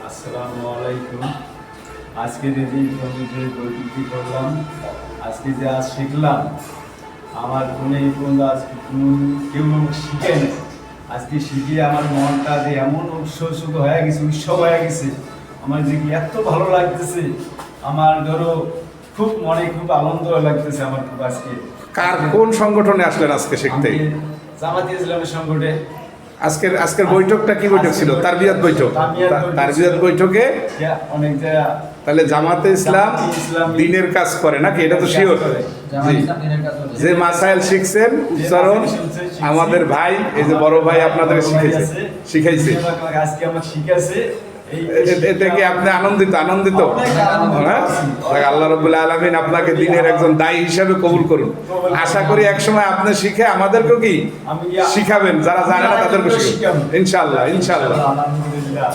আসসালামু আলাইকুম। আজকে যে বইটি করলাম, আজকে যে আজ শিখলাম, আমার কোনো আজকে কেউ আমাকে শিখে নেই। আজকে শিখে আমার মনটা যে এমন উৎসুক হয়ে গেছে, উৎসব হয়ে গেছে, আমার যে এত ভালো লাগতেছে, আমার ধরো খুব মনে খুব আনন্দ লাগতেছে আমার খুব। আজকে কোন সংগঠনে আসলেন আজকে শিখতে? জামাতে ইসলামের সংগঠনে। আজকের বৈঠকটা কি বৈঠক ছিল? তারবিয়াত বৈঠক। তারবিয়াত বৈঠকে অনেক জায়গা তাহলে জামাতে ইসলাম দ্বীনের কাজ করে নাকি? এটা তো শিওর। যে মাসাইল শিখছেন উচ্চারণ আমাদের ভাই, এই যে বড় ভাই আপনাদের শিখাইছে। আজকে আমার শিখাইছে। এতে কি আপনি আনন্দিত? হ্যাঁ, আল্লাহ রাব্বুল আলামিন আপনাকে দ্বীনের একজন দায়ী হিসেবে কবুল করুন। আশা করি একসময় আপনি শিখে আমাদেরকেও কি শিখাবেন, যারা জানে না তাদেরকে শিখাবেন ইনশাআল্লাহ। আলহামদুলিল্লাহ।